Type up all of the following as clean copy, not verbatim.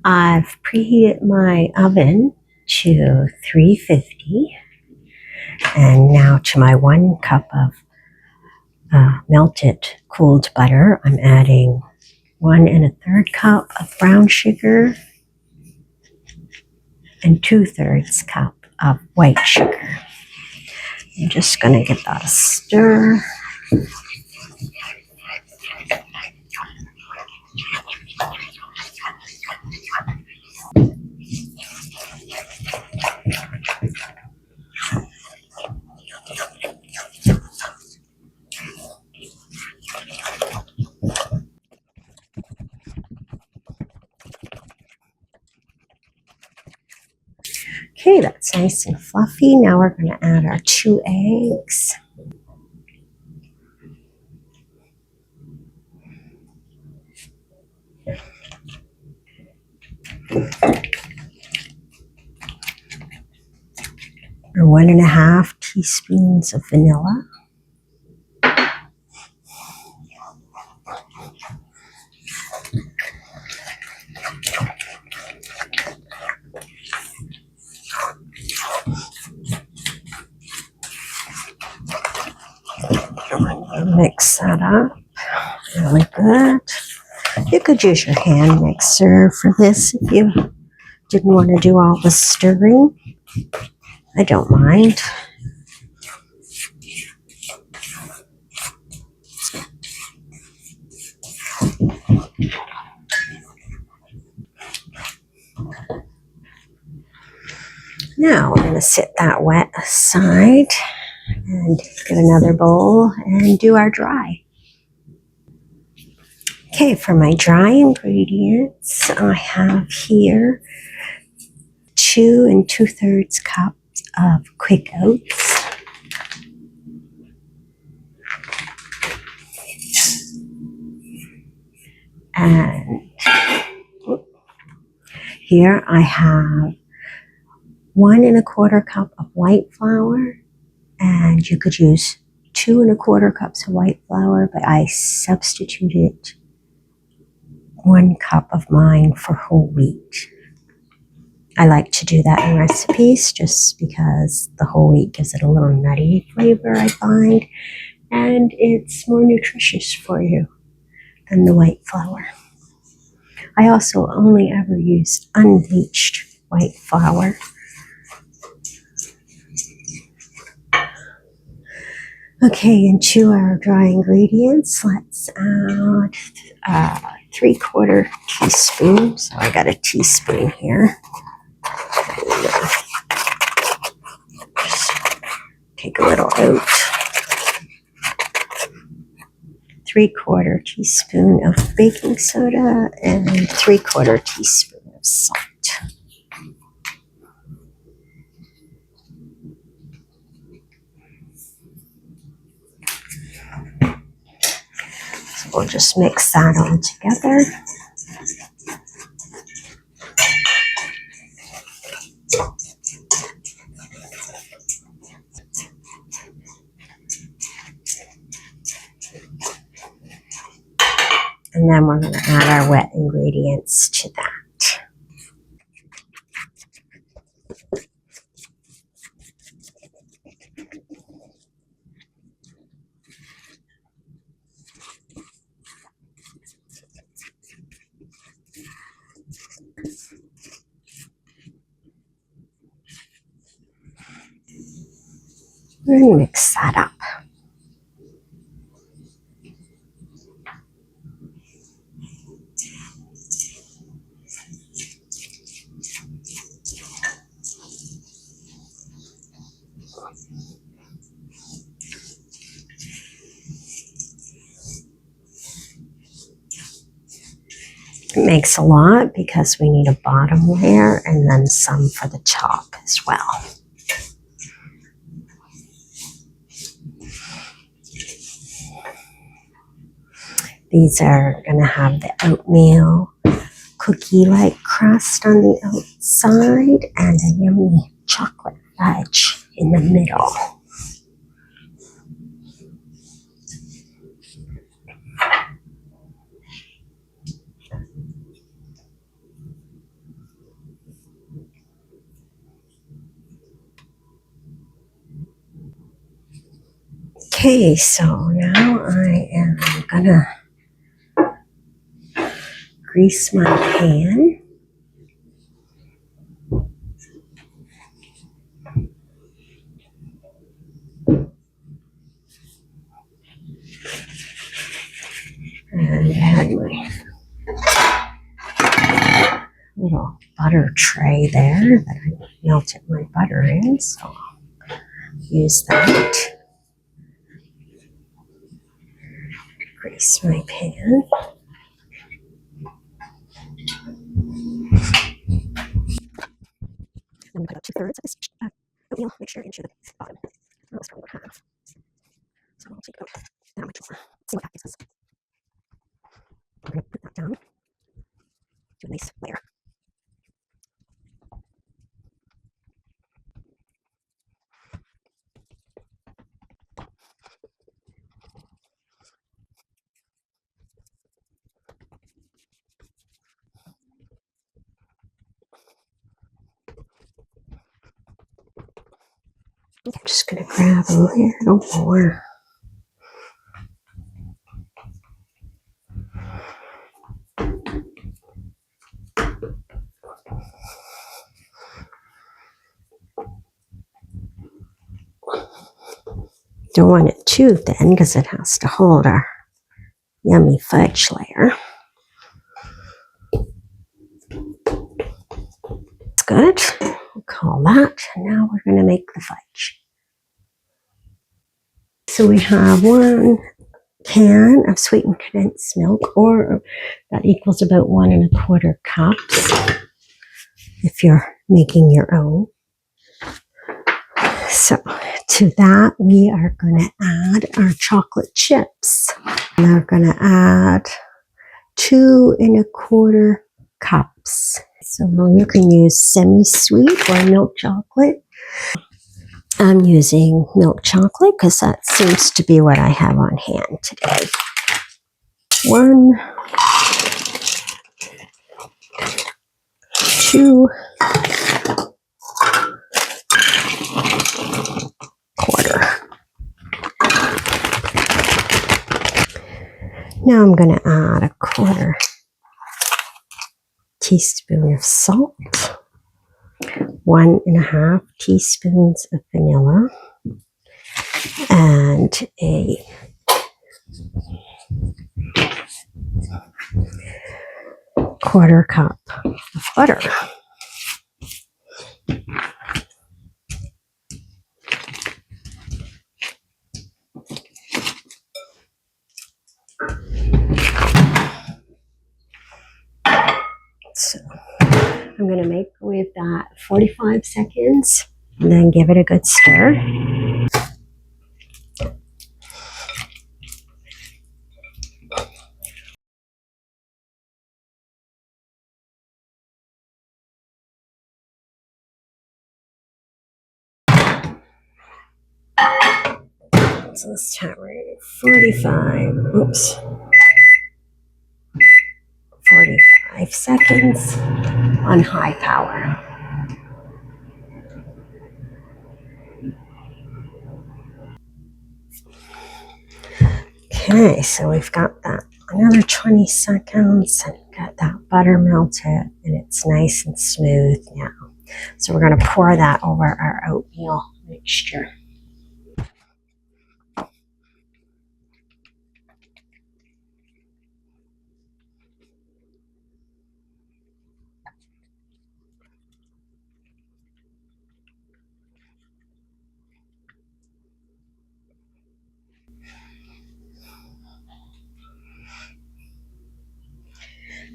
I've preheated my oven to 350, and now to my 1 cup of melted cooled butter, I'm adding 1 1/3 cup of brown sugar and 2/3 cup of white sugar. I'm just going to give that a stir. Okay, that's nice and fluffy. Now we're going to add our 2 eggs. Or 1½ teaspoons of vanilla. Mix that up really good. You could use your hand mixer for this if you didn't want to do all the stirring. I don't mind. Now I'm going to sit that wet aside and get another bowl and do our dry. Okay, for my dry ingredients, I have here 2 2/3 cups of quick oats, and here I have 1 1/4 cup of white flour, and you could use 2 1/4 cups of white flour, but I substituted 1 cup of mine for whole wheat. I like to do that in recipes just because the whole wheat gives it a little nutty flavor, I find, and it's more nutritious for you than the white flour. I also only ever use unbleached white flour. Okay, into our dry ingredients, let's add 3/4 teaspoon. So I got a teaspoon here. Just take a little out. 3/4 teaspoon of baking soda and 3/4 teaspoon of salt. So we'll just mix that all together. And then we're going to add our wet ingredients to that. And mix that up. It makes a lot because we need a bottom layer and then some for the top as well. These are going to have the oatmeal cookie-like crust on the outside and a yummy chocolate fudge in the middle. Okay, so now I am gonna grease my pan. And add my little butter tray there that I melted my butter in, so I'll use that. Grease my pan. I'm going to put out 2/3 of this oatmeal mixture into the bottom. That's probably about half. So I'll take out that much more. See what that gives us. I'm going to put that down to a nice layer. I'm just going to grab a little more. Don't want it too thin because it has to hold our yummy fudge layer. It's good. We'll call that. And now we're going to make the fudge. So we have 1 can of sweetened condensed milk, or that equals about 1 1/4 cups if you're making your own. So to that we are going to add our chocolate chips. And we're going to add 2 1/4 cups. So you can use semi-sweet or milk chocolate. I'm using milk chocolate because that seems to be what I have on hand today. 1, 2, 1/4. Now I'm going to add a 1/4 teaspoon of salt, 1 1/2 teaspoons of vanilla, and a quarter cup of butter. So I'm going to microwave that 45 seconds and then give it a good stir. So this time we're going to 45 seconds on high power. Okay, so we've got that another 20 seconds and got that butter melted and it's nice and smooth now. So we're going to pour that over our oatmeal mixture.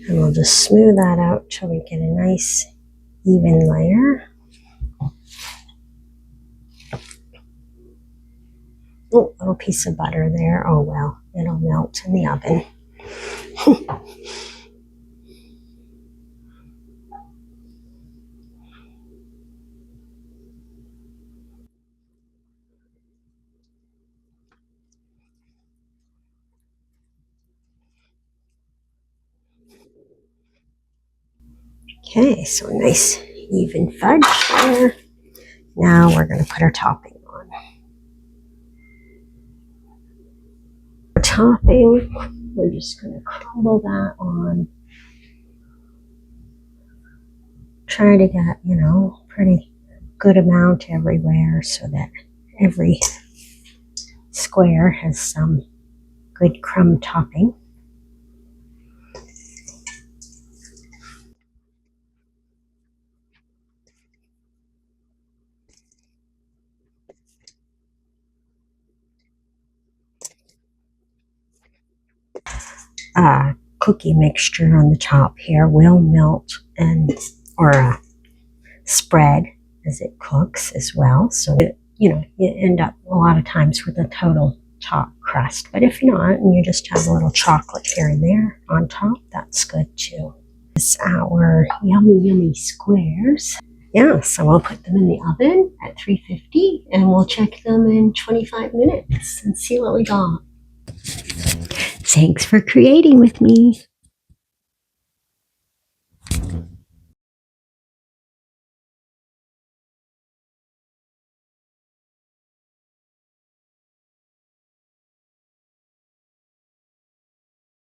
And we'll just smooth that out till we get a nice even layer. Oh, little piece of butter there. Oh well, it'll melt in the oven. Okay, so a nice even fudge there. Now we're going to put our topping on. topping, we're just going to crumble that on. Try to get, you know, pretty good amount everywhere so that every square has some good crumb topping. Cookie mixture on the top here will melt or spread as it cooks as well. So, you end up a lot of times with a total top crust. But if not, and you just have a little chocolate here and there on top, that's good too. It's our yummy, yummy squares. Yeah, so we'll put them in the oven at 350 and we'll check them in 25 minutes and see what we got. Thanks for creating with me.